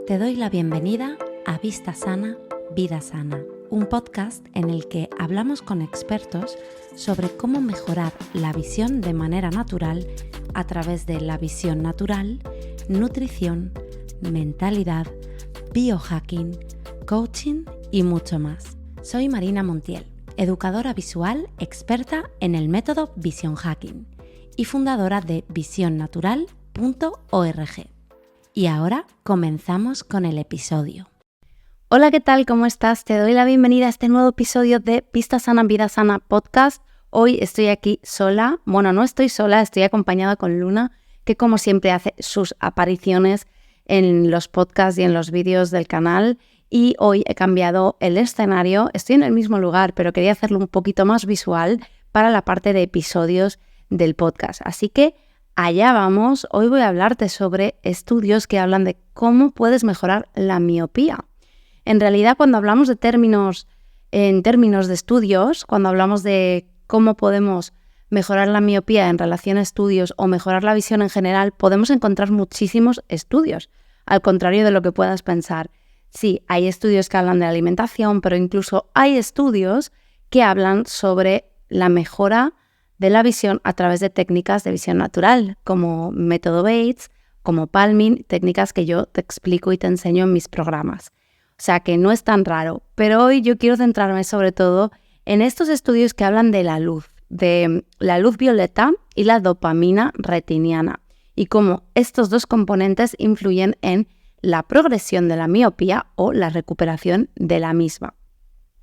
Te doy la bienvenida a Vista Sana, Vida Sana, un podcast en el que hablamos con expertos sobre cómo mejorar la visión de manera natural a través de la visión natural, nutrición, mentalidad, biohacking, coaching y mucho más. Soy Marina Montiel, educadora visual experta en el método Vision Hacking y fundadora de visionnatural.org. Y ahora comenzamos con el episodio. Hola, ¿qué tal? ¿Cómo estás? Te doy la bienvenida a este nuevo episodio de Vista Sana, Vida Sana podcast. Hoy estoy aquí sola. Bueno, no estoy sola, estoy acompañada con Luna, que como siempre hace sus apariciones en los podcasts y en los vídeos del canal. Y hoy he cambiado el escenario. Estoy en el mismo lugar, pero quería hacerlo un poquito más visual para la parte de episodios del podcast. Así que allá vamos. Hoy voy a hablarte sobre estudios que hablan de cómo puedes mejorar la miopía. En realidad, cuando hablamos de en términos de estudios, cuando hablamos de cómo podemos mejorar la miopía en relación a estudios o mejorar la visión en general, podemos encontrar muchísimos estudios, al contrario de lo que puedas pensar. Sí, hay estudios que hablan de la alimentación, pero incluso hay estudios que hablan sobre la mejora de la visión a través de técnicas de visión natural, como método Bates, como Palming, técnicas que yo te explico y te enseño en mis programas. O sea que no es tan raro, pero hoy yo quiero centrarme sobre todo en estos estudios que hablan de la luz violeta y la dopamina retiniana, y cómo estos dos componentes influyen en la progresión de la miopía o la recuperación de la misma.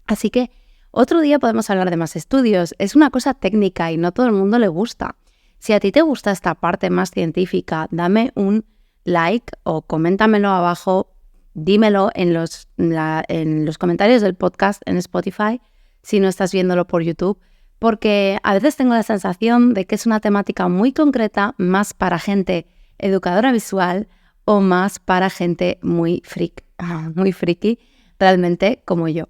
Así que otro día podemos hablar de más estudios. Es una cosa técnica y no todo el mundo le gusta. Si a ti te gusta esta parte más científica, dame un like o coméntamelo abajo, dímelo en los comentarios del podcast en Spotify, si no estás viéndolo por YouTube, porque a veces tengo la sensación de que es una temática muy concreta, más para gente educadora visual o más para gente muy friki, realmente como yo.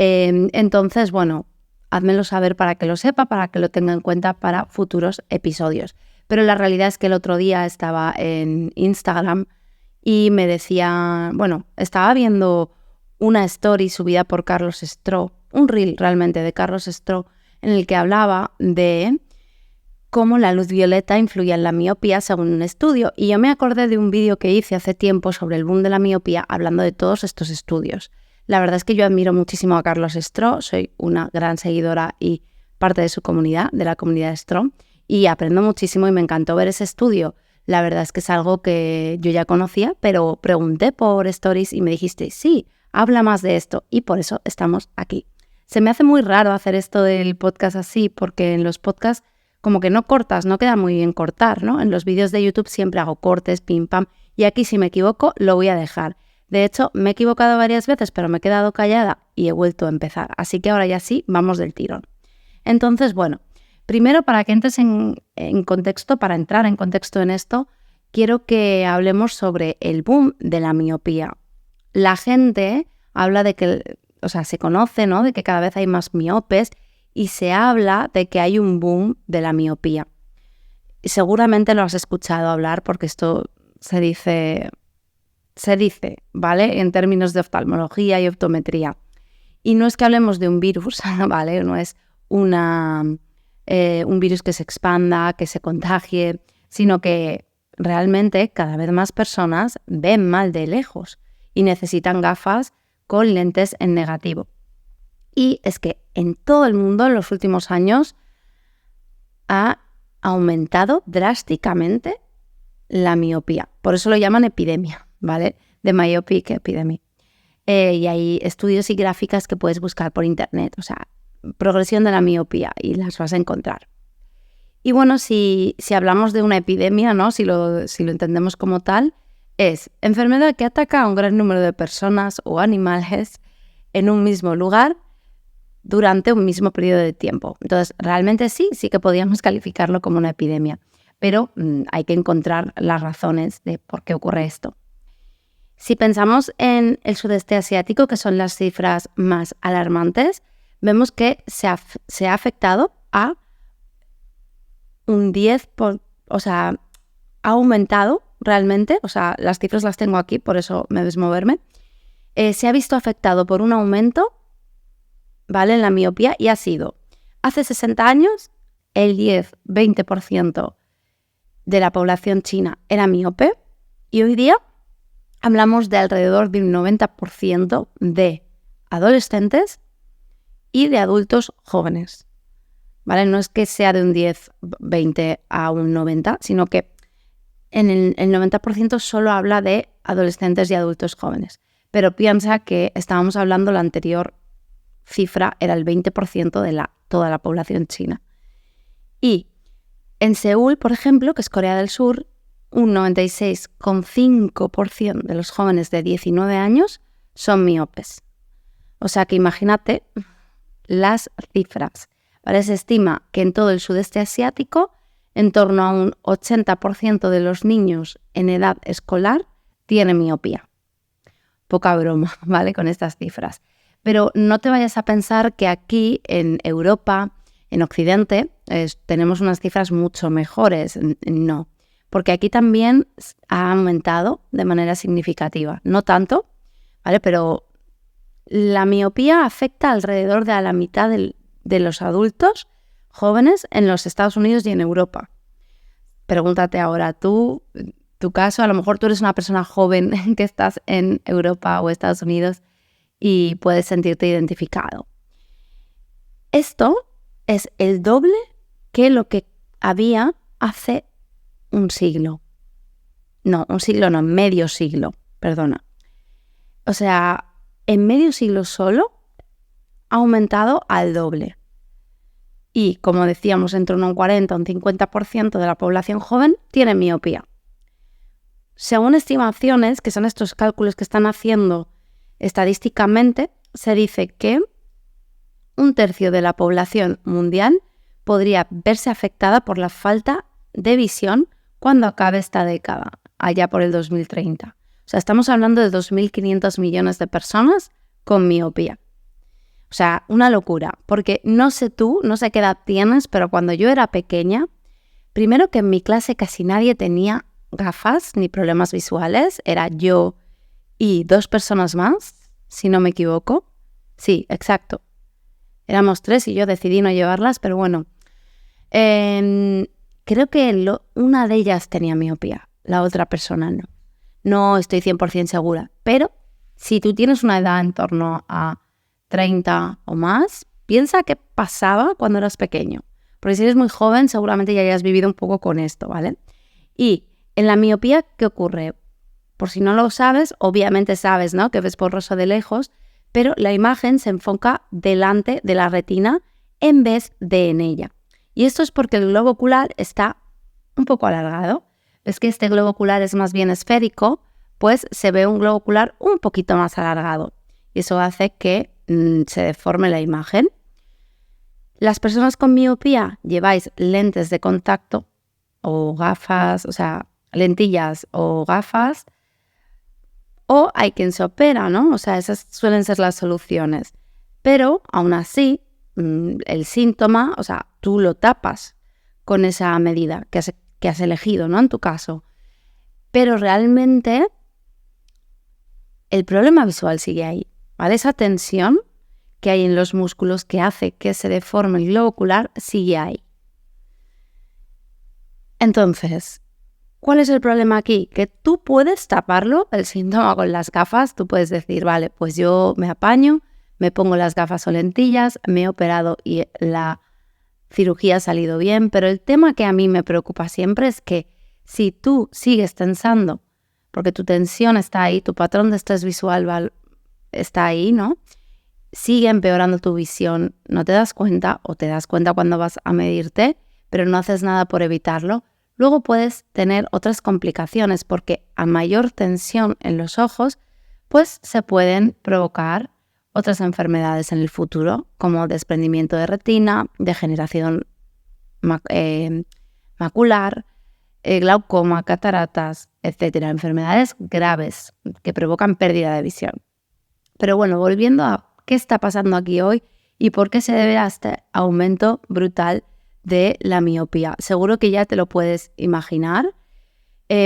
Entonces, bueno, házmelo saber para que lo sepa, para que lo tenga en cuenta para futuros episodios. Pero la realidad es que el otro día estaba en Instagram y me decía, estaba viendo una story subida por Carlos Stroh, un reel realmente de Carlos Stroh, en el que hablaba de cómo la luz violeta influye en la miopía según un estudio. Y yo me acordé de un vídeo que hice hace tiempo sobre el boom de la miopía hablando de todos estos estudios. La verdad es que yo admiro muchísimo a Carlos Stroh, soy una gran seguidora y parte de su comunidad, de la comunidad Stroh, y aprendo muchísimo y me encantó ver ese estudio. La verdad es que es algo que yo ya conocía, pero pregunté por stories y me dijiste, sí, habla más de esto, y por eso estamos aquí. Se me hace muy raro hacer esto del podcast así, porque en los podcasts como que no cortas, no queda muy bien cortar, ¿no? En los vídeos de YouTube siempre hago cortes, pim pam, y aquí si me equivoco lo voy a dejar. De hecho, me he equivocado varias veces, pero me he quedado callada y he vuelto a empezar. Así que ahora ya sí, vamos del tirón. Entonces, primero para que entres en contexto, para entrar en contexto en esto, quiero que hablemos sobre el boom de la miopía. La gente habla de que, se conoce, ¿no?, de que cada vez hay más miopes y se habla de que hay un boom de la miopía. Seguramente lo has escuchado hablar porque esto se dice, ¿vale?, en términos de oftalmología y optometría. Y no es que hablemos de un virus, ¿vale? No es un virus que se expanda, que se contagie, sino que realmente cada vez más personas ven mal de lejos y necesitan gafas con lentes en negativo. Y es que en todo el mundo en los últimos años ha aumentado drásticamente la miopía. Por eso lo llaman epidemia, ¿vale? The Myopic Epidemic. Y hay estudios y gráficas que puedes buscar por internet, progresión de la miopía, y las vas a encontrar. Y si hablamos de una epidemia, ¿no?, si lo entendemos como tal, es enfermedad que ataca a un gran número de personas o animales en un mismo lugar durante un mismo periodo de tiempo. Entonces, realmente sí que podríamos calificarlo como una epidemia, pero hay que encontrar las razones de por qué ocurre esto. Si pensamos en el sudeste asiático, que son las cifras más alarmantes, vemos que se ha afectado a un 10%, ha aumentado realmente, o sea, las cifras las tengo aquí, por eso me ves moverme, se ha visto afectado por un aumento, ¿vale?, en la miopía, y ha sido, hace 60 años, el 10-20% de la población china era miope, y hoy día hablamos de alrededor de un 90% de adolescentes y de adultos jóvenes, ¿vale? No es que sea de un 10-20 a un 90, sino que en el 90% solo habla de adolescentes y adultos jóvenes. Pero piensa que estábamos hablando, la anterior cifra era el 20% de toda la población china. Y en Seúl, por ejemplo, que es Corea del Sur, un 96,5% de los jóvenes de 19 años son miopes. O sea que imagínate las cifras. ¿Vale? Se estima que en todo el sudeste asiático, en torno a un 80% de los niños en edad escolar tiene miopía. Poca broma, ¿vale?, con estas cifras. Pero no te vayas a pensar que aquí en Europa, en Occidente, tenemos unas cifras mucho mejores. No, porque aquí también ha aumentado de manera significativa. No tanto, ¿vale?, pero la miopía afecta alrededor de a la mitad de los adultos jóvenes en los Estados Unidos y en Europa. Pregúntate ahora tú, tu caso, a lo mejor tú eres una persona joven que estás en Europa o Estados Unidos y puedes sentirte identificado. Esto es el doble que lo que había hace un siglo. No, un siglo no, medio siglo, perdona. O sea, en medio siglo solo ha aumentado al doble. Y, como decíamos, entre un 40 o un 50% de la población joven tiene miopía. Según estimaciones, que son estos cálculos que están haciendo estadísticamente, se dice que un tercio de la población mundial podría verse afectada por la falta de visión cuando acabe esta década, allá por el 2030. O sea, estamos hablando de 2.500 millones de personas con miopía. O sea, una locura, porque no sé tú, no sé qué edad tienes, pero cuando yo era pequeña, primero que en mi clase casi nadie tenía gafas ni problemas visuales, era yo y 2 personas más, si no me equivoco. Sí, exacto. Éramos 3 y yo decidí no llevarlas, pero bueno. Creo que una de ellas tenía miopía, la otra persona no. No estoy 100% segura, pero si tú tienes una edad en torno a 30 o más, piensa qué pasaba cuando eras pequeño. Porque si eres muy joven, seguramente ya hayas vivido un poco con esto, ¿vale? Y en la miopía, ¿qué ocurre? Por si no lo sabes, obviamente sabes, ¿no?, que ves borroso de lejos, pero la imagen se enfoca delante de la retina en vez de en ella. Y esto es porque el globo ocular está un poco alargado. ¿Ves que este globo ocular es más bien esférico? Pues se ve un globo ocular un poquito más alargado. Y eso hace que se deforme la imagen. Las personas con miopía lleváis lentes de contacto o gafas, o sea, lentillas o gafas, o hay quien se opera, ¿no? O sea, esas suelen ser las soluciones. Pero aún así, el síntoma, o sea, tú lo tapas con esa medida que has elegido, ¿no?, en tu caso. Pero realmente el problema visual sigue ahí, ¿vale? Esa tensión que hay en los músculos que hace que se deforme el globo ocular sigue ahí. Entonces, ¿cuál es el problema aquí? Que tú puedes taparlo, el síntoma, con las gafas. Tú puedes decir, vale, pues yo me apaño, me pongo las gafas o lentillas, me he operado y la cirugía ha salido bien, pero el tema que a mí me preocupa siempre es que si tú sigues tensando, porque tu tensión está ahí, tu patrón de estrés visual está ahí, ¿no?, sigue empeorando tu visión, no te das cuenta o te das cuenta cuando vas a medirte, pero no haces nada por evitarlo, luego puedes tener otras complicaciones porque a mayor tensión en los ojos, pues se pueden provocar otras enfermedades en el futuro, como desprendimiento de retina, degeneración macular, glaucoma, cataratas, etcétera, enfermedades graves que provocan pérdida de visión. Pero bueno, volviendo a qué está pasando aquí hoy y por qué se debe a este aumento brutal de la miopía. Seguro que ya te lo puedes imaginar.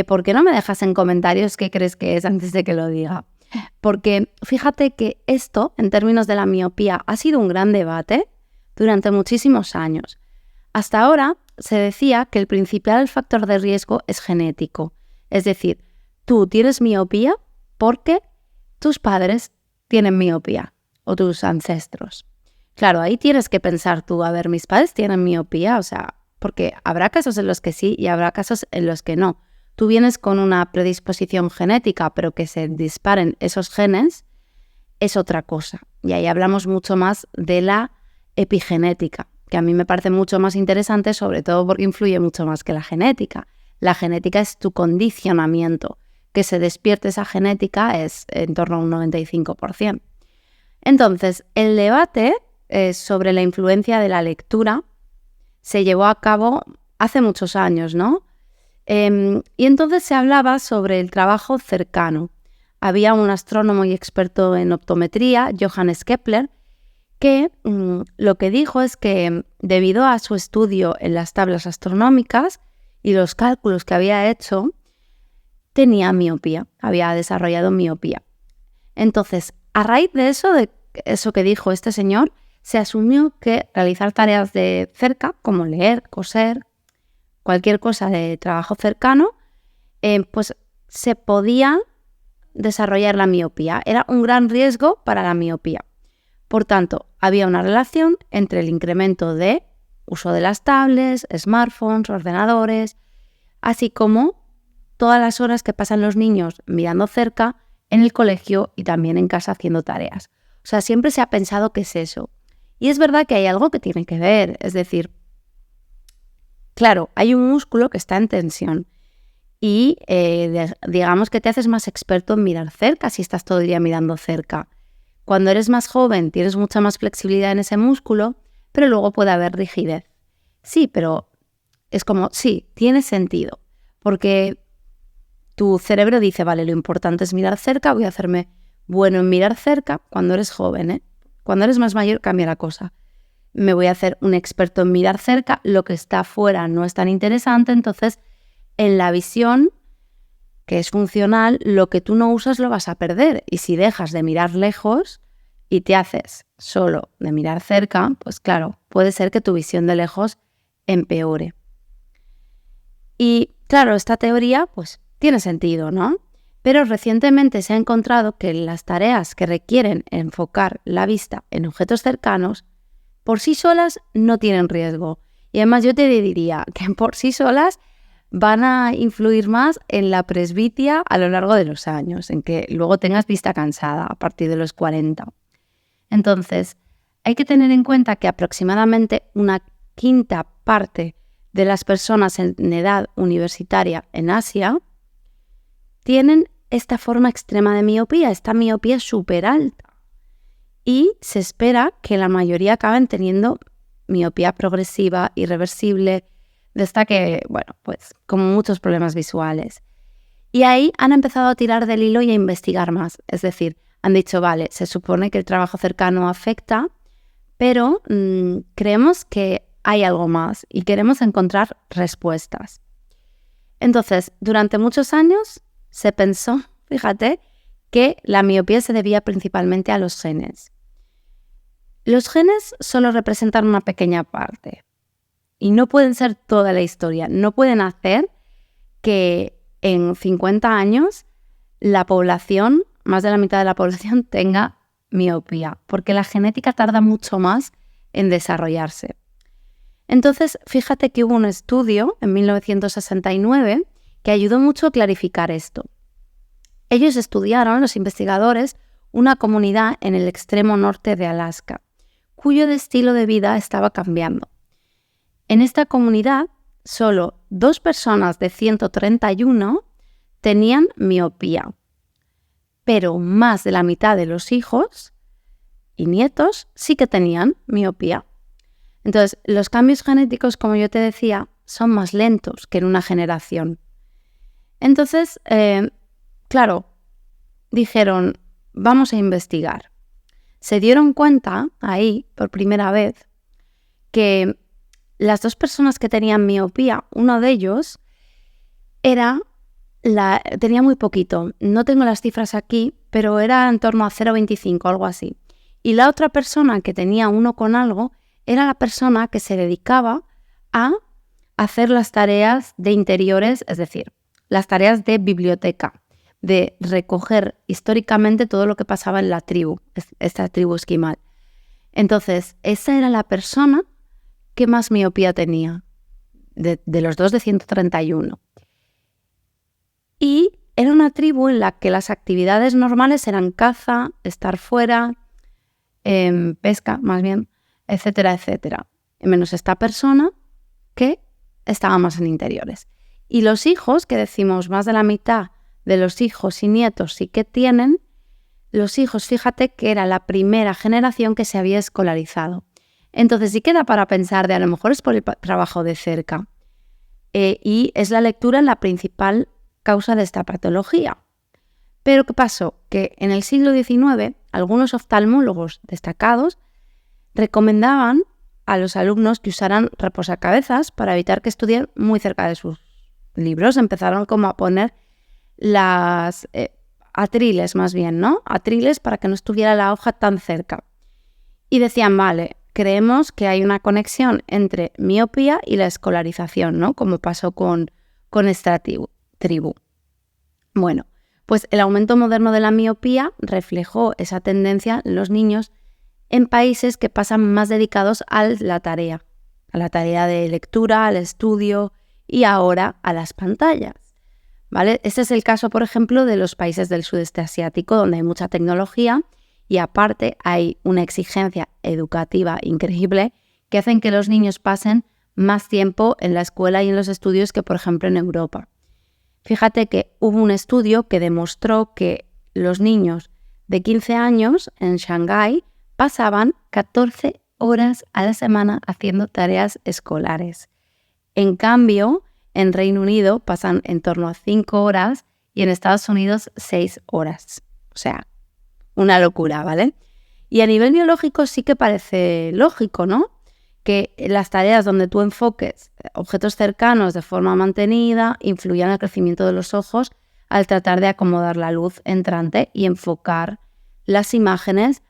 ¿Por qué no me dejas en comentarios qué crees que es antes de que lo diga? Porque fíjate que esto, en términos de la miopía, ha sido un gran debate durante muchísimos años. Hasta ahora se decía que el principal factor de riesgo es genético. Es decir, tú tienes miopía porque tus padres tienen miopía o tus ancestros. Claro, ahí tienes que pensar tú, a ver, mis padres tienen miopía, o sea, porque habrá casos en los que sí y habrá casos en los que no. Tú vienes con una predisposición genética, pero que se disparen esos genes es otra cosa. Y ahí hablamos mucho más de la epigenética, que a mí me parece mucho más interesante, sobre todo porque influye mucho más que la genética. La genética es tu condicionamiento. Que se despierte esa genética es en torno a un 95%. Entonces, el debate sobre la influencia de la lectura se llevó a cabo hace muchos años, ¿no? Y entonces se hablaba sobre el trabajo cercano. Había un astrónomo y experto en optometría, Johannes Kepler, que lo que dijo es que debido a su estudio en las tablas astronómicas y los cálculos que había hecho, tenía miopía, había desarrollado miopía. Entonces, a raíz de eso que dijo este señor, se asumió que realizar tareas de cerca, como leer, coser, cualquier cosa de trabajo cercano, pues se podía desarrollar la miopía. Era un gran riesgo para la miopía. Por tanto, había una relación entre el incremento de uso de las tablets, smartphones, ordenadores, así como todas las horas que pasan los niños mirando cerca en el colegio y también en casa haciendo tareas. O sea, siempre se ha pensado que es eso. Y es verdad que hay algo que tiene que ver, es decir, claro, hay un músculo que está en tensión y digamos que te haces más experto en mirar cerca si estás todo el día mirando cerca. Cuando eres más joven tienes mucha más flexibilidad en ese músculo, pero luego puede haber rigidez. Sí, pero es como, sí, tiene sentido, porque tu cerebro dice, vale, lo importante es mirar cerca, voy a hacerme bueno en mirar cerca cuando eres joven, ¿eh? Cuando eres más mayor cambia la cosa. Me voy a hacer un experto en mirar cerca, lo que está afuera no es tan interesante, entonces en la visión, que es funcional, lo que tú no usas lo vas a perder. Y si dejas de mirar lejos y te haces solo de mirar cerca, pues claro, puede ser que tu visión de lejos empeore. Y claro, esta teoría pues tiene sentido, ¿no? Pero recientemente se ha encontrado que las tareas que requieren enfocar la vista en objetos cercanos por sí solas no tienen riesgo. Y además yo te diría que por sí solas van a influir más en la presbicia a lo largo de los años, en que luego tengas vista cansada a partir de los 40. Entonces, hay que tener en cuenta que aproximadamente una quinta parte de las personas en edad universitaria en Asia tienen esta forma extrema de miopía, esta miopía súper alta. Y se espera que la mayoría acaben teniendo miopía progresiva, irreversible, de esta que, bueno, pues como muchos problemas visuales. Y ahí han empezado a tirar del hilo y a investigar más. Es decir, han dicho, vale, se supone que el trabajo cercano afecta, pero creemos que hay algo más y queremos encontrar respuestas. Entonces, durante muchos años se pensó, fíjate, que la miopía se debía principalmente a los genes. Los genes solo representan una pequeña parte y no pueden ser toda la historia. No pueden hacer que en 50 años la población, más de la mitad de la población, tenga miopía, porque la genética tarda mucho más en desarrollarse. Entonces, fíjate que hubo un estudio en 1969 que ayudó mucho a clarificar esto. Ellos estudiaron, los investigadores, una comunidad en el extremo norte de Alaska, cuyo estilo de vida estaba cambiando. En esta comunidad, solo 2 personas de 131 tenían miopía, pero más de la mitad de los hijos y nietos sí que tenían miopía. Entonces, los cambios genéticos, como yo te decía, son más lentos que en una generación. Entonces, claro, dijeron, vamos a investigar. Se dieron cuenta ahí, por primera vez, que las 2 personas que tenían miopía, uno de ellos era tenía muy poquito. No tengo las cifras aquí, pero era en torno a 0,25, algo así. Y la otra persona que tenía 1 con algo era la persona que se dedicaba a hacer las tareas de interiores, es decir, las tareas de biblioteca, de recoger históricamente todo lo que pasaba en la tribu, esta tribu esquimal. Entonces, esa era la persona que más miopía tenía, de los dos de 131. Y era una tribu en la que las actividades normales eran caza, estar fuera, pesca más bien, etcétera, etcétera. Menos esta persona que estaba más en interiores. Y los hijos, que decimos más de la mitad de los hijos y nietos sí que tienen, los hijos, fíjate que era la primera generación que se había escolarizado. Entonces sí queda para pensar de a lo mejor es por el trabajo de cerca. Y es la lectura la principal causa de esta patología. Pero ¿qué pasó? Que en el siglo XIX algunos oftalmólogos destacados recomendaban a los alumnos que usaran reposacabezas para evitar que estudien muy cerca de sus libros. Empezaron como a poner las atriles más bien, ¿no? Atriles para que no estuviera la hoja tan cerca. Y decían, vale, creemos que hay una conexión entre miopía y la escolarización, ¿no? Como pasó con esta tribu. Bueno, pues el aumento moderno de la miopía reflejó esa tendencia en los niños en países que pasan más dedicados a la tarea de lectura, al estudio y ahora a las pantallas, ¿vale? Este es el caso, por ejemplo, de los países del sudeste asiático, donde hay mucha tecnología y aparte hay una exigencia educativa increíble que hacen que los niños pasen más tiempo en la escuela y en los estudios que, por ejemplo, en Europa. Fíjate que hubo un estudio que demostró que los niños de 15 años en Shanghái pasaban 14 horas a la semana haciendo tareas escolares. En cambio, en Reino Unido pasan en torno a 5 horas y en Estados Unidos 6 horas. O sea, una locura, ¿vale? Y a nivel biológico sí que parece lógico, ¿no? Que las tareas donde tú enfoques objetos cercanos de forma mantenida influyan en el crecimiento de los ojos al tratar de acomodar la luz entrante y enfocar las imágenes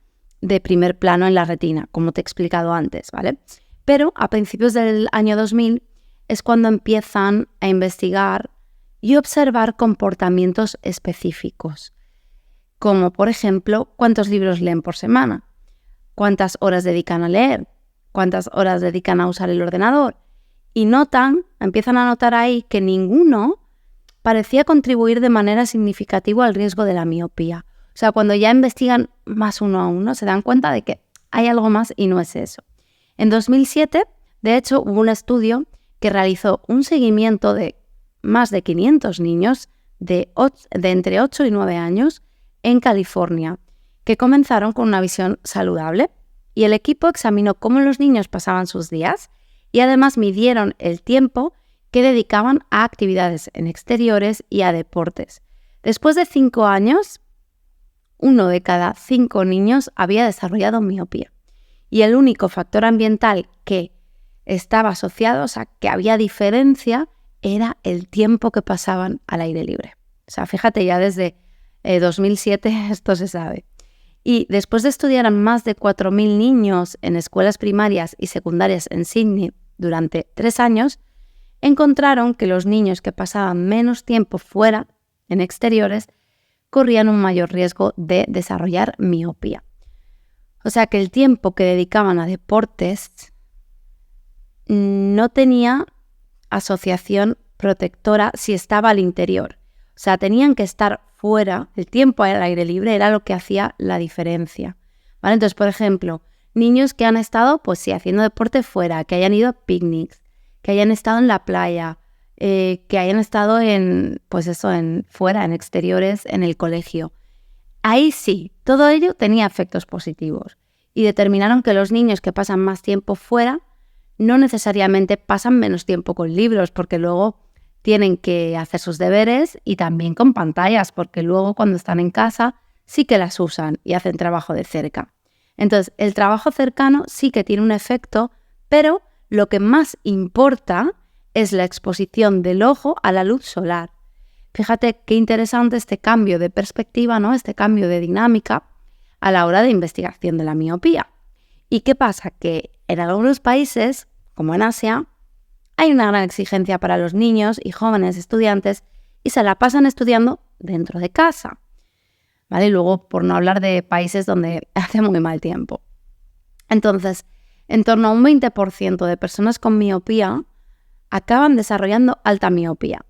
de primer plano en la retina, como te he explicado antes, ¿vale? Pero a principios del año 2000 es cuando empiezan a investigar y observar comportamientos específicos, como por ejemplo, cuántos libros leen por semana, cuántas horas dedican a leer, cuántas horas dedican a usar el ordenador. Y empiezan a notar ahí que ninguno parecía contribuir de manera significativa al riesgo de la miopía. O sea, cuando ya investigan más uno a uno, se dan cuenta de que hay algo más y no es eso. En 2007, de hecho, hubo un estudio que realizó un seguimiento de más de 500 niños de entre 8 y 9 años en California, que comenzaron con una visión saludable. Y el equipo examinó cómo los niños pasaban sus días y además midieron el tiempo que dedicaban a actividades en exteriores y a deportes. Después de 5 años, 1 de cada 5 niños había desarrollado miopía. Y el único factor ambiental que estaba asociado, o sea, que había diferencia, era el tiempo que pasaban al aire libre. O sea, fíjate, ya desde 2007 esto se sabe. Y después de estudiar a más de 4.000 niños en escuelas primarias y secundarias en Sydney durante 3 años, encontraron que los niños que pasaban menos tiempo fuera, en exteriores, corrían un mayor riesgo de desarrollar miopía. O sea que el tiempo que dedicaban a deportes no tenía asociación protectora si estaba al interior. O sea, tenían que estar fuera, el tiempo al aire libre era lo que hacía la diferencia, ¿vale? Entonces, por ejemplo, niños que han estado, pues sí, haciendo deporte fuera, que hayan ido a picnics, que hayan estado en la playa, que hayan estado fuera, en exteriores, en el colegio. Ahí sí, todo ello tenía efectos positivos y determinaron que los niños que pasan más tiempo fuera no necesariamente pasan menos tiempo con libros, porque luego tienen que hacer sus deberes y también con pantallas, porque luego cuando están en casa sí que las usan y hacen trabajo de cerca. Entonces, el trabajo cercano sí que tiene un efecto, pero lo que más importa es la exposición del ojo a la luz solar. fíjate qué interesante este cambio de perspectiva, ¿no? Este cambio de dinámica a la hora de investigación de la miopía. ¿Y qué pasa? Que en algunos países, como en Asia, hay una gran exigencia para los niños y jóvenes estudiantes y se la pasan estudiando dentro de casa, ¿vale? Y luego, por no hablar de países donde hace muy mal tiempo. Entonces, en torno a un 20% de personas con miopía acaban desarrollando alta miopía.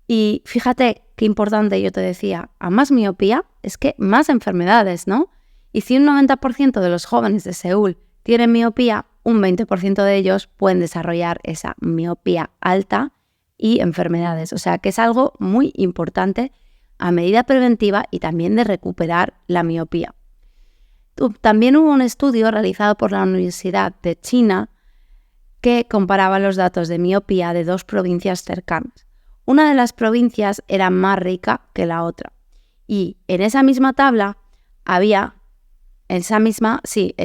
Y fíjate qué importante, yo te decía, a más miopía es que más enfermedades, ¿no? Y si un 90% de los jóvenes de Seúl tienen miopía, un 20% de ellos pueden desarrollar esa miopía alta y enfermedades. O sea que es algo muy importante a medida preventiva y también de recuperar la miopía. También hubo un estudio realizado por la Universidad de China que comparaba los datos de miopía de dos provincias cercanas. Una de las provincias era más rica que la otra. Y en esa misma tabla había, en esa misma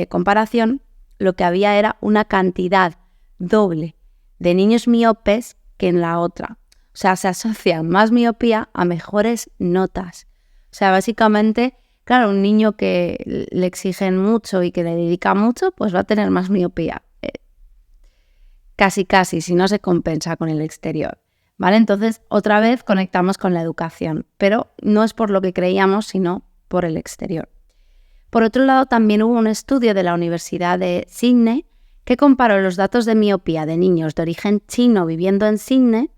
comparación, lo que había era una cantidad doble de niños miopes que en la otra. O sea, se asocia más miopía a mejores notas. O sea, básicamente, claro, un niño que le exigen mucho y que le dedica mucho, pues va a tener más miopía. Casi, si no se compensa con el exterior. ¿Vale? Entonces, otra vez conectamos con la educación, pero no es por lo que creíamos, sino por el exterior. Por otro lado, también hubo un estudio de la Universidad de Sydney que comparó los datos de miopía de niños de origen chino viviendo en Sydney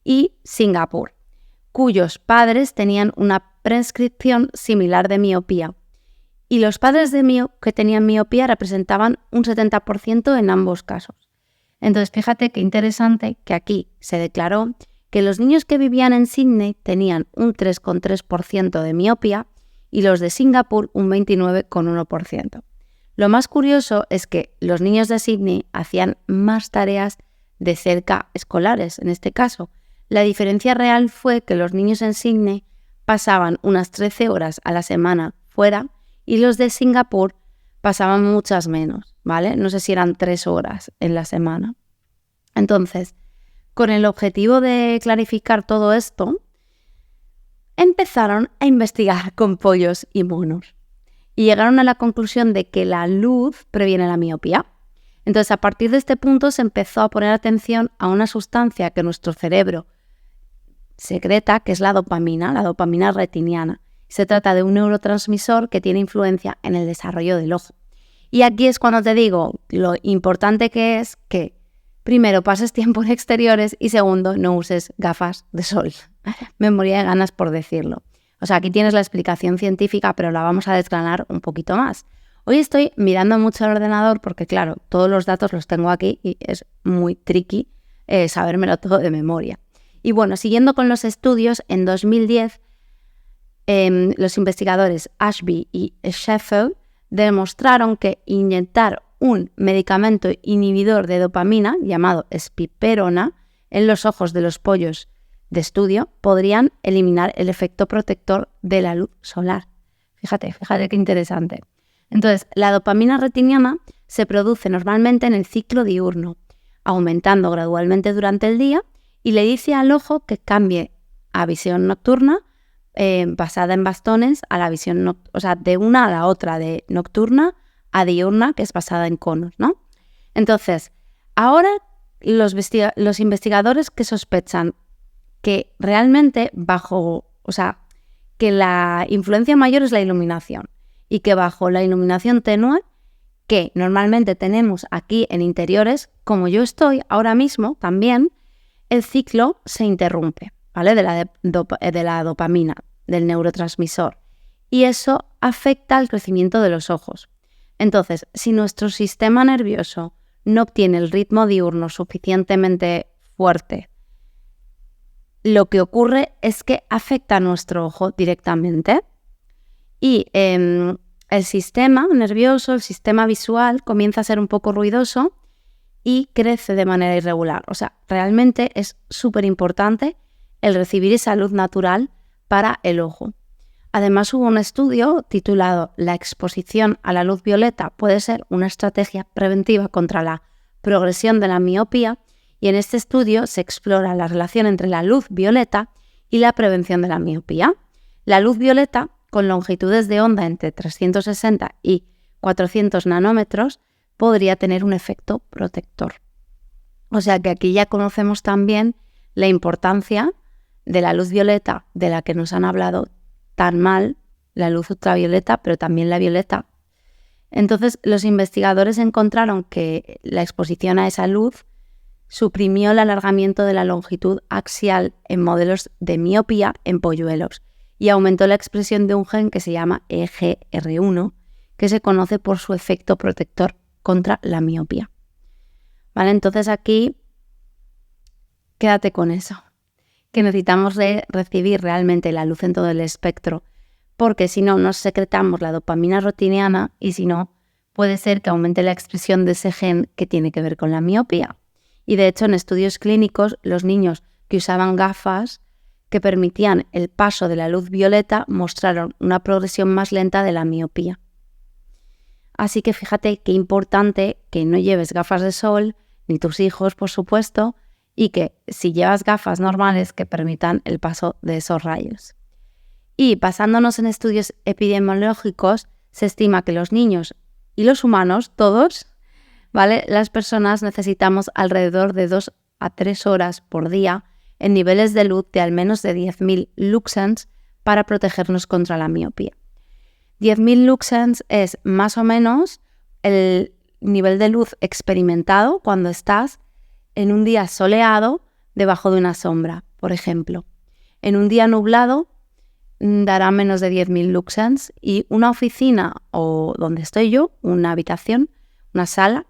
y Singapur, cuyos padres tenían una prescripción similar de miopía. Y los padres que tenían miopía representaban un 70% en ambos casos. Entonces, fíjate qué interesante que aquí se declaró que los niños que vivían en Sydney tenían un 3,3% de miopía y los de Singapur un 29,1%. Lo más curioso es que los niños de Sydney hacían más tareas de cerca escolares, en este caso. La diferencia real fue que los niños en Sydney pasaban unas 13 horas a la semana fuera y los de Singapur pasaban muchas menos, ¿vale? No sé si eran 3 horas en la semana. Entonces, con el objetivo de clarificar todo esto, empezaron a investigar con pollos y monos y llegaron a la conclusión de que la luz previene la miopía. Entonces, a partir de este punto se empezó a poner atención a una sustancia que nuestro cerebro secreta, que es la dopamina retiniana. Se trata de un neurotransmisor que tiene influencia en el desarrollo del ojo. Y aquí es cuando te digo lo importante que es que, primero, pases tiempo en exteriores y segundo, no uses gafas de sol. Me moría de ganas por decirlo. O sea, aquí tienes la explicación científica, pero la vamos a desgranar un poquito más. Hoy estoy mirando mucho el ordenador porque, claro, todos los datos los tengo aquí y es muy tricky sabérmelo todo de memoria. Y bueno, siguiendo con los estudios, en 2010 los investigadores Ashby y Sheffield demostraron que inyectar un medicamento inhibidor de dopamina llamado espiperona en los ojos de los pollos de estudio podrían eliminar el efecto protector de la luz solar. Fíjate qué interesante. Entonces, la dopamina retiniana se produce normalmente en el ciclo diurno, aumentando gradualmente durante el día y le dice al ojo que cambie a visión nocturna basada en bastones a la visión de una a la otra, de nocturna a diurna, que es basada en conos, ¿no? Entonces, ahora los investigadores que sospechan que realmente que la influencia mayor es la iluminación y que bajo la iluminación tenue, que normalmente tenemos aquí en interiores, como yo estoy ahora mismo también, el ciclo se interrumpe, ¿vale? De la dopamina, del neurotransmisor. Y eso afecta al crecimiento de los ojos. Entonces, si nuestro sistema nervioso no obtiene el ritmo diurno suficientemente fuerte, lo que ocurre es que afecta a nuestro ojo directamente y el sistema nervioso, el sistema visual comienza a ser un poco ruidoso y crece de manera irregular. O sea, realmente es súper importante el recibir esa luz natural para el ojo. Además, hubo un estudio titulado «La exposición a la luz violeta puede ser una estrategia preventiva contra la progresión de la miopía», y en este estudio se explora la relación entre la luz violeta y la prevención de la miopía. La luz violeta, con longitudes de onda entre 360 y 400 nanómetros, podría tener un efecto protector. O sea que aquí ya conocemos también la importancia de la luz violeta, de la que nos han hablado tan mal, la luz ultravioleta, pero también la violeta. Entonces, los investigadores encontraron que la exposición a esa luz suprimió el alargamiento de la longitud axial en modelos de miopía en polluelos y aumentó la expresión de un gen que se llama EGR1, que se conoce por su efecto protector contra la miopía. ¿Vale? Entonces aquí, quédate con eso, que necesitamos recibir realmente la luz en todo el espectro, porque si no, nos secretamos la dopamina rotiniana y si no, puede ser que aumente la expresión de ese gen que tiene que ver con la miopía. Y de hecho, en estudios clínicos, los niños que usaban gafas que permitían el paso de la luz violeta mostraron una progresión más lenta de la miopía. Así que fíjate qué importante que no lleves gafas de sol, ni tus hijos, por supuesto, y que si llevas gafas normales que permitan el paso de esos rayos. Y basándonos en estudios epidemiológicos, se estima que los niños y los humanos, todos, ¿vale? Las personas necesitamos alrededor de 2 a 3 horas por día en niveles de luz de al menos de 10.000 luxens para protegernos contra la miopía. 10.000 luxens es más o menos el nivel de luz experimentado cuando estás en un día soleado debajo de una sombra, por ejemplo. En un día nublado dará menos de 10.000 luxens y una oficina o donde estoy yo, una habitación, una sala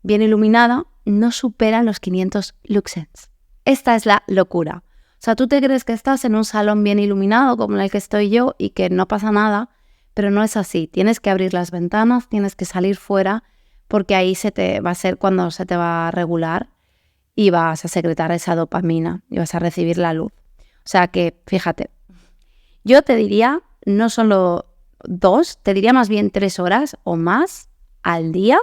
bien iluminada, no supera los 500 luxens. Esta es la locura. O sea, tú te crees que estás en un salón bien iluminado como el que estoy yo y que no pasa nada, pero no es así. Tienes que abrir las ventanas, tienes que salir fuera porque ahí va a ser cuando se te va a regular y vas a secretar esa dopamina y vas a recibir la luz. O sea que, fíjate, yo te diría no solo 2, te diría más bien 3 horas o más al día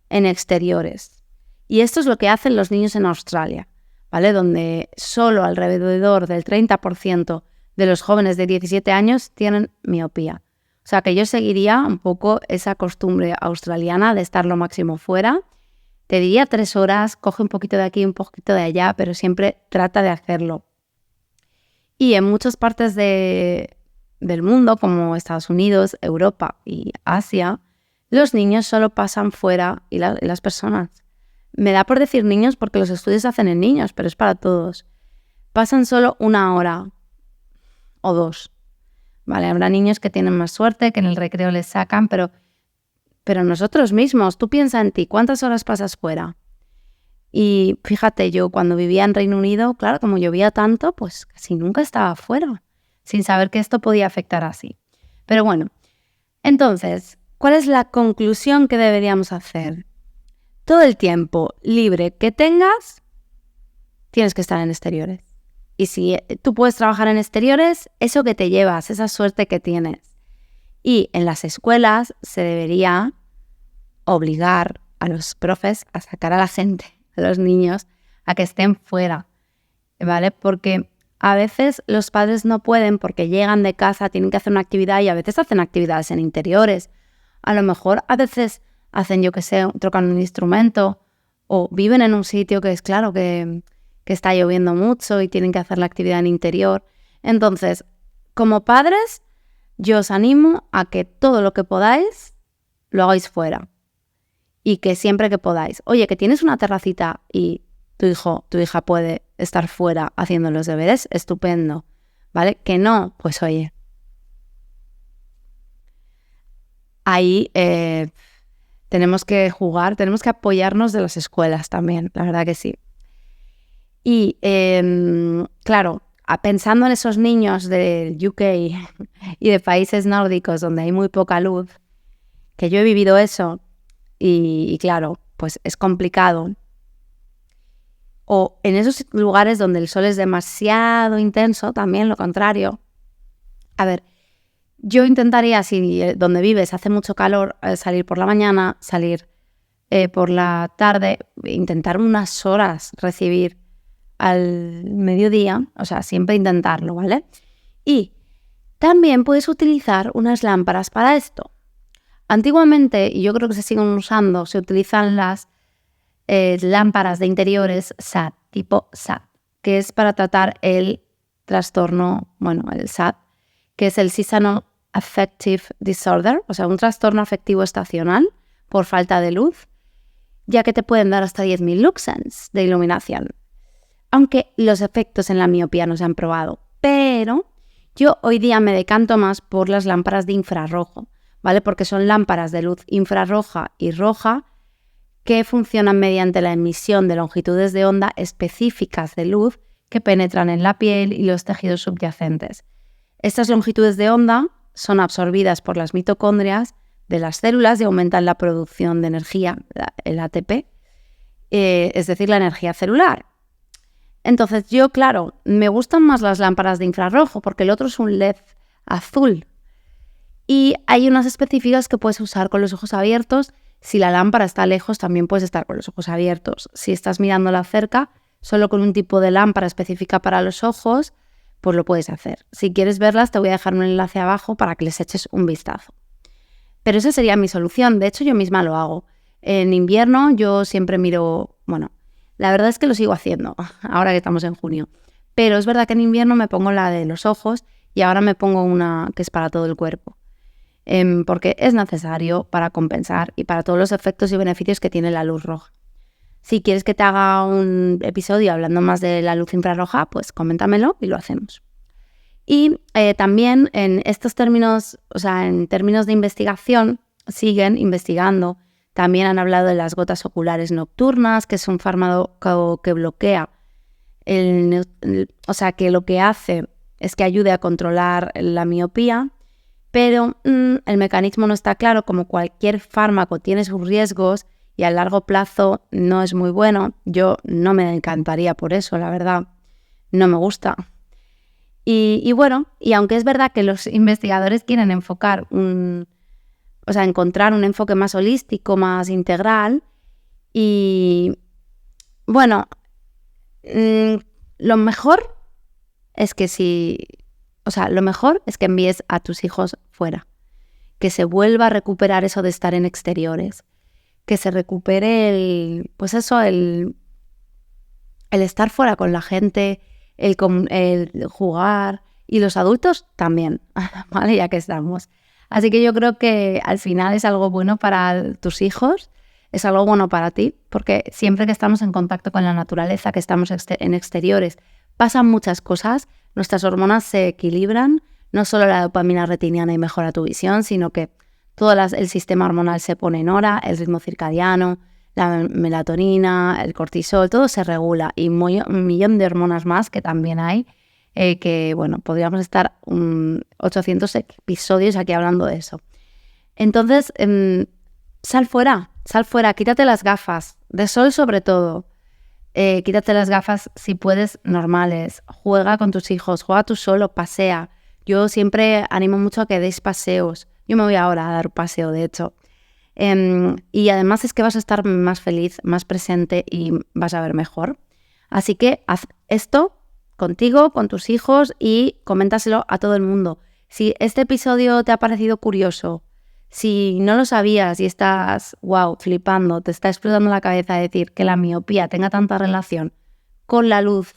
en exteriores. Y esto es lo que hacen los niños en Australia, ¿vale? Donde solo alrededor del 30% de los jóvenes de 17 años tienen miopía. O sea que yo seguiría un poco esa costumbre australiana de estar lo máximo fuera. Te diría 3 horas, coge un poquito de aquí, un poquito de allá, pero siempre trata de hacerlo. Y en muchas partes del mundo, como Estados Unidos, Europa y Asia, los niños solo pasan fuera y las personas. Me da por decir niños porque los estudios se hacen en niños, pero es para todos. Pasan solo 1 hora o 2. Vale, habrá niños que tienen más suerte, que en el recreo les sacan, pero nosotros mismos, tú piensa en ti, ¿cuántas horas pasas fuera? Y fíjate, yo cuando vivía en Reino Unido, claro, como llovía tanto, pues casi nunca estaba fuera, sin saber que esto podía afectar así. Pero bueno, entonces, ¿cuál es la conclusión que deberíamos hacer? Todo el tiempo libre que tengas, tienes que estar en exteriores. Y si tú puedes trabajar en exteriores, eso que te llevas, esa suerte que tienes. Y en las escuelas se debería obligar a los profes a sacar a la gente, a los niños, a que estén fuera, ¿vale? Porque a veces los padres no pueden porque llegan de casa, tienen que hacer una actividad y a veces hacen actividades en interiores. A lo mejor a veces hacen, yo qué sé, tocan un instrumento o viven en un sitio que es claro que está lloviendo mucho y tienen que hacer la actividad en interior. Entonces, como padres, yo os animo a que todo lo que podáis lo hagáis fuera. Y que siempre que podáis. Oye, que tienes una terracita y tu hijo, tu hija puede estar fuera haciendo los deberes, estupendo. ¿Vale? Que no, pues oye. Ahí tenemos que jugar, tenemos que apoyarnos de las escuelas también, la verdad que sí. Y claro, pensando en esos niños del UK y de países nórdicos donde hay muy poca luz, que yo he vivido eso y claro, pues es complicado. O en esos lugares donde el sol es demasiado intenso, también lo contrario. A ver, yo intentaría, si donde vives hace mucho calor, salir por la mañana, salir por la tarde, intentar unas horas recibir al mediodía, o sea, siempre intentarlo, ¿vale? Y también puedes utilizar unas lámparas para esto. Antiguamente, y yo creo que se siguen usando, se utilizan las lámparas de interiores SAD, tipo SAD, que es para tratar el trastorno, el SAD, que es el Seasonal Affective Disorder, o sea, un trastorno afectivo estacional por falta de luz, ya que te pueden dar hasta 10.000 luxens de iluminación. Aunque los efectos en la miopía no se han probado, pero yo hoy día me decanto más por las lámparas de infrarrojo, ¿vale? Porque son lámparas de luz infrarroja y roja que funcionan mediante la emisión de longitudes de onda específicas de luz que penetran en la piel y los tejidos subyacentes. Estas longitudes de onda son absorbidas por las mitocondrias de las células y aumentan la producción de energía, el ATP, es decir, la energía celular. Entonces yo, claro, me gustan más las lámparas de infrarrojo porque el otro es un LED azul. Y hay unas específicas que puedes usar con los ojos abiertos. Si la lámpara está lejos, también puedes estar con los ojos abiertos. Si estás mirándola cerca, solo con un tipo de lámpara específica para los ojos, pues lo puedes hacer. Si quieres verlas, te voy a dejar un enlace abajo para que les eches un vistazo. Pero esa sería mi solución. De hecho, yo misma lo hago. En invierno yo siempre miro, la verdad es que lo sigo haciendo, ahora que estamos en junio. Pero es verdad que en invierno me pongo la de los ojos y ahora me pongo una que es para todo el cuerpo. Porque es necesario para compensar y para todos los efectos y beneficios que tiene la luz roja. Si quieres que te haga un episodio hablando más de la luz infrarroja, pues coméntamelo y lo hacemos. Y también en estos términos, en términos de investigación, siguen investigando. También han hablado de las gotas oculares nocturnas, que es un fármaco que bloquea, que lo que hace es que ayude a controlar la miopía, pero el mecanismo no está claro. Como cualquier fármaco tiene sus riesgos y a largo plazo no es muy bueno. Yo no me encantaría por eso, la verdad, no me gusta. Y aunque es verdad que los investigadores quieren enfocar encontrar un enfoque más holístico, más integral, y lo mejor es que envíes a tus hijos fuera, que se vuelva a recuperar eso de estar en exteriores, que se recupere el estar fuera con la gente, el jugar, y los adultos también, ¿vale? Ya que estamos. Así que yo creo que al final es algo bueno para tus hijos, es algo bueno para ti, porque siempre que estamos en contacto con la naturaleza, que estamos en exteriores, pasan muchas cosas, nuestras hormonas se equilibran, no solo la dopamina retiniana y mejora tu visión, sino que todo el sistema hormonal se pone en hora, el ritmo circadiano, la melatonina, el cortisol, todo se regula, y un millón de hormonas más que también hay, podríamos estar 800 episodios aquí hablando de eso. Entonces, sal fuera, quítate las gafas, de sol sobre todo. Quítate las gafas si puedes normales, juega con tus hijos, juega tú solo, pasea. Yo siempre animo mucho a que deis paseos. Yo me voy ahora a dar un paseo, de hecho. Y además es que vas a estar más feliz, más presente y vas a ver mejor. Así que haz esto contigo, con tus hijos, y coméntaselo a todo el mundo. Si este episodio te ha parecido curioso, si no lo sabías y estás, flipando, te está explotando la cabeza de decir que la miopía tenga tanta relación con la luz,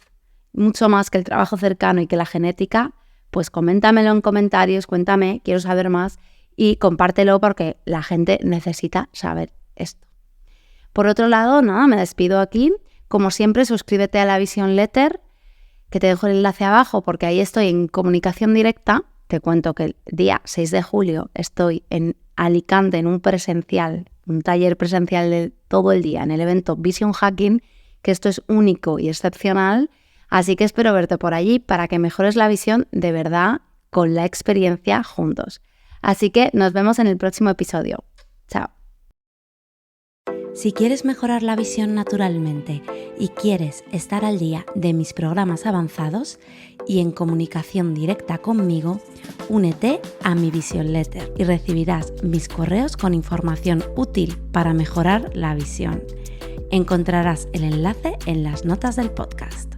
mucho más que el trabajo cercano y que la genética, pues coméntamelo en comentarios, cuéntame, quiero saber más, y compártelo porque la gente necesita saber esto. Por otro lado, me despido aquí. Como siempre, suscríbete a la Vision Letter, que te dejo el enlace abajo porque ahí estoy en comunicación directa. Te cuento que el día 6 de julio estoy en Alicante en un taller presencial de todo el día en el evento Vision Hacking, que esto es único y excepcional, así que espero verte por allí para que mejores la visión de verdad con la experiencia juntos. Así que nos vemos en el próximo episodio. Chao. Si quieres mejorar la visión naturalmente y quieres estar al día de mis programas avanzados y en comunicación directa conmigo, únete a mi Vision Letter y recibirás mis correos con información útil para mejorar la visión. Encontrarás el enlace en las notas del podcast.